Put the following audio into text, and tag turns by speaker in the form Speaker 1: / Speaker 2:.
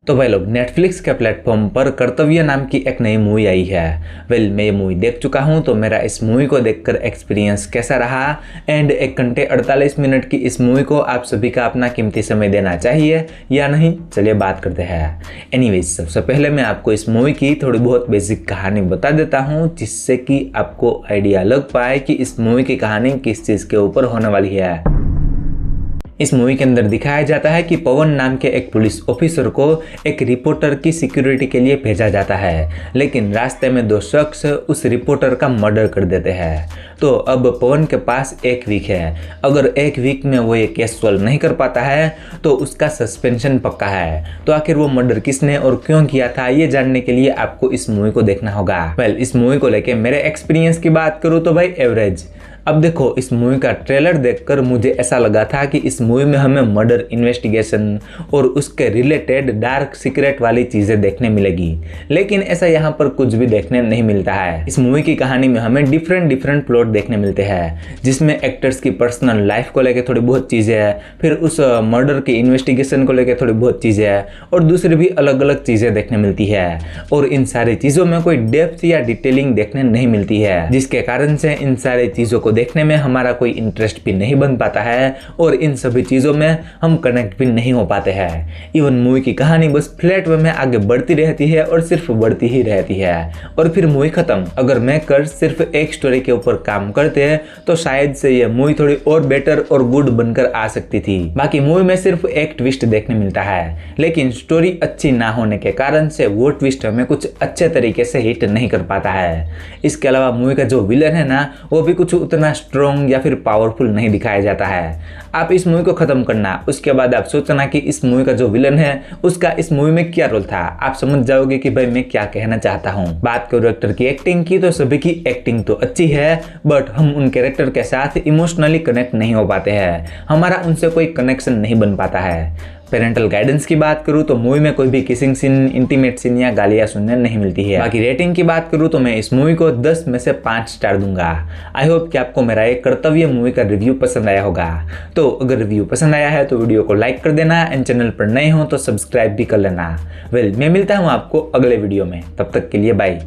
Speaker 1: तो भाई लोग, नेटफ्लिक्स के प्लेटफॉर्म पर कर्तव्य नाम की एक नई मूवी आई है। मैं ये मूवी देख चुका हूँ, तो मेरा इस मूवी को देखकर एक्सपीरियंस कैसा रहा एंड 1 घंटे 48 मिनट की इस मूवी को आप सभी का अपना कीमती समय देना चाहिए या नहीं, चलिए बात करते हैं। एनीवेज, सबसे पहले मैं आपको इस मूवी की थोड़ी बहुत बेसिक कहानी बता देता हूँ, जिससे कि आपको आइडिया लग पाए कि इस मूवी की कहानी किस चीज़ के ऊपर होने वाली है। इस मूवी के अंदर दिखाया जाता है कि पवन नाम के एक पुलिस ऑफिसर को एक रिपोर्टर की सिक्योरिटी के लिए भेजा जाता है, लेकिन रास्ते में 2 शख्स उस रिपोर्टर का मर्डर कर देते हैं। तो अब पवन के पास 1 वीक है। अगर 1 वीक में वो ये केस सॉल्व नहीं कर पाता है तो उसका सस्पेंशन पक्का है। तो आखिर वो मर्डर किसने और क्यों किया था, ये जानने के लिए आपको इस मूवी को देखना होगा। इस मूवी को लेके मेरे एक्सपीरियंस की बात करूँ तो भाई एवरेज। अब देखो, इस मूवी का ट्रेलर देखकर मुझे ऐसा लगा था कि इस मूवी में हमें मर्डर इन्वेस्टिगेशन और उसके रिलेटेड डार्क सीक्रेट वाली चीज़ें देखने मिलेगी, लेकिन ऐसा यहाँ पर कुछ भी देखने नहीं मिलता है। इस मूवी की कहानी में हमें डिफरेंट प्लॉट देखने मिलते हैं, जिसमें एक्टर्स की पर्सनल लाइफ को लेकर थोड़ी बहुत चीज़ें हैं, फिर उस मर्डर की इन्वेस्टिगेशन को लेकर थोड़ी बहुत चीज़ें हैं और दूसरी भी अलग अलग चीज़ें देखने मिलती है। और इन सारी चीज़ों में कोई डेप्थ या डिटेलिंग देखने नहीं मिलती है, जिसके कारण से इन सारी चीज़ों को देखने में हमारा कोई इंटरेस्ट भी नहीं बन पाता है और इन सभी चीज़ों में हम कनेक्ट भी नहीं हो पाते हैं। इवन मूवी की कहानी बस फ्लैट वे में आगे बढ़ती रहती है और सिर्फ बढ़ती ही रहती है और फिर मूवी खत्म। अगर मेकर्स सिर्फ एक स्टोरी के ऊपर काम करते हैं तो शायद से ये मूवी थोड़ी और बेटर और गुड बनकर आ सकती थी। बाकी मूवी में सिर्फ एक ट्विस्ट देखने मिलता है, लेकिन स्टोरी अच्छी ना होने के कारण से वो ट्विस्ट हमें कुछ अच्छे तरीके से हिट नहीं कर पाता है। इसके अलावा मूवी का जो विलन है ना, वो भी कुछ उतना स्ट्रॉन्ग या फिर पावरफुल नहीं दिखाया जाता है। आप इस मूवी को खत्म करना, उसके बाद आप सोचना कि इस मूवी का जो विलन है उसका इस मूवी में क्या रोल था, आप समझ जाओगे कि भाई मैं क्या कहना चाहता हूँ। बात करूँ एक्टर की एक्टिंग की, तो सभी की एक्टिंग तो अच्छी है, बट हम उन कैरेक्टर के साथ इमोशनली कनेक्ट नहीं हो पाते हैं, हमारा उनसे कोई कनेक्शन नहीं बन पाता है। पेरेंटल गाइडेंस की बात करूँ तो मूवी में कोई भी किसिंग सीन, इंटीमेट सीन या गालियां सुनने नहीं मिलती है। बाकी रेटिंग की बात करूँ तो मैं इस मूवी को 10 में से 5 स्टार दूंगा। आई होप कि आपको मेरा एक कर्तव्य मूवी का रिव्यू पसंद आया होगा। तो अगर रिव्यू पसंद आया है तो वीडियो को लाइक कर देना एंड चैनल पर नए हो तो सब्सक्राइब भी कर लेना। मैं मिलता हूँ आपको अगले वीडियो में, तब तक के लिए बाय।